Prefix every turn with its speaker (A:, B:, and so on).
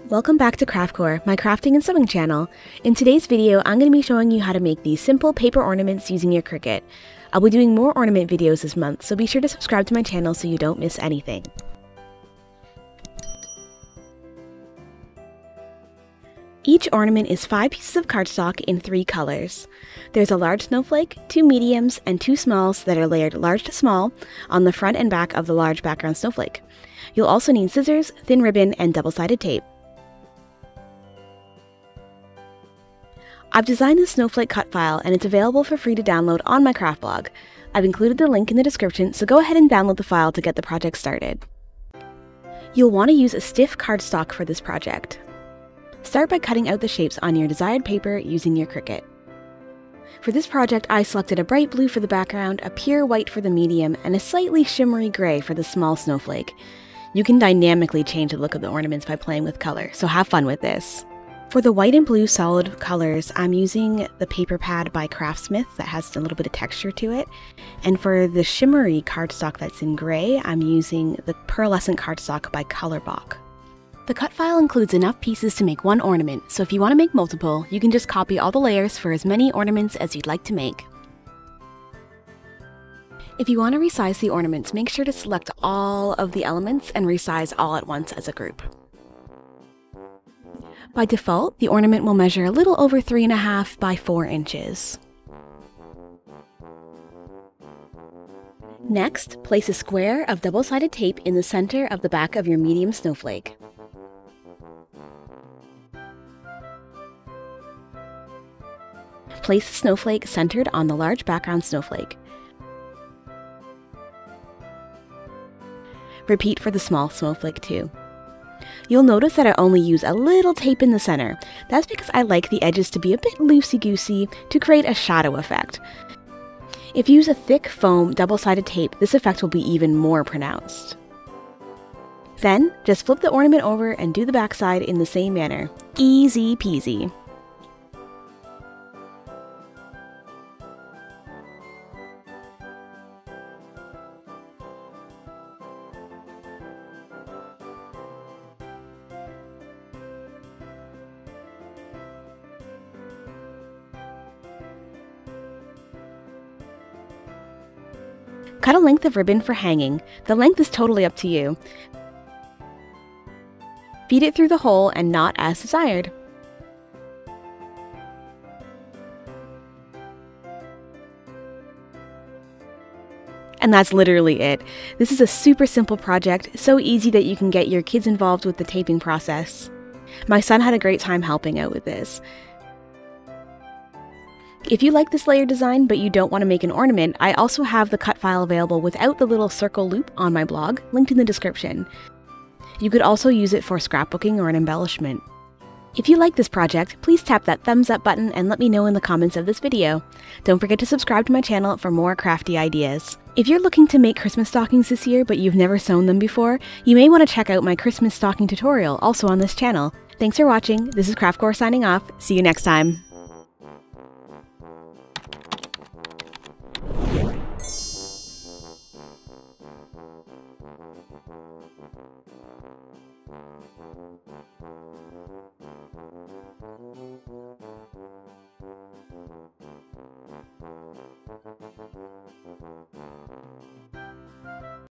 A: Welcome back to Craftcore, my crafting and sewing channel. In today's video, I'm going to be showing you how to make these simple paper ornaments using your Cricut. I'll be doing more ornament videos this month, so be sure to subscribe to my channel so you don't miss anything. Each ornament is 5 pieces of cardstock in 3 colors. There's a large snowflake, 2 mediums, and 2 smalls that are layered large to small on the front and back of the large background snowflake. You'll also need scissors, thin ribbon, and double-sided tape. I've designed the snowflake cut file and it's available for free to download on my craft blog. I've included the link in the description, so go ahead and download the file to get the project started. You'll want to use a stiff cardstock for this project. Start by cutting out the shapes on your desired paper using your Cricut. For this project, I selected a bright blue for the background, a pure white for the medium, and a slightly shimmery gray for the small snowflake. You can dynamically change the look of the ornaments by playing with color, so have fun with this. For the white and blue solid colors, I'm using the paper pad by Craftsmith that has a little bit of texture to it. And for the shimmery cardstock that's in gray, I'm using the pearlescent cardstock by Colorbach. The cut file includes enough pieces to make one ornament, so if you want to make multiple, you can just copy all the layers for as many ornaments as you'd like to make. If you want to resize the ornaments, make sure to select all of the elements and resize all at once as a group. By default, the ornament will measure a little over 3.5 by 4 inches. Next, place a square of double-sided tape in the center of the back of your medium snowflake. Place the snowflake centered on the large background snowflake. Repeat for the small snowflake too. You'll notice that I only use a little tape in the center. That's because I like the edges to be a bit loosey-goosey to create a shadow effect. If you use a thick foam double-sided tape, this effect will be even more pronounced. Then, just flip the ornament over and do the backside in the same manner. Easy peasy. Cut a length of ribbon for hanging. The length is totally up to you. Feed it through the hole and knot as desired. And that's literally it. This is a super simple project, so easy that you can get your kids involved with the taping process. My son had a great time helping out with this. If you like this layer design but you don't want to make an ornament, I also have the cut file available without the little circle loop on my blog, linked in the description. You could also use it for scrapbooking or an embellishment. If you like this project, please tap that thumbs up button and let me know in the comments of this video. Don't forget to subscribe to my channel for more crafty ideas. If you're looking to make Christmas stockings this year but you've never sewn them before, you may want to check out my Christmas stocking tutorial, also on this channel. Thanks for watching. This is Craftcore signing off. See you next time.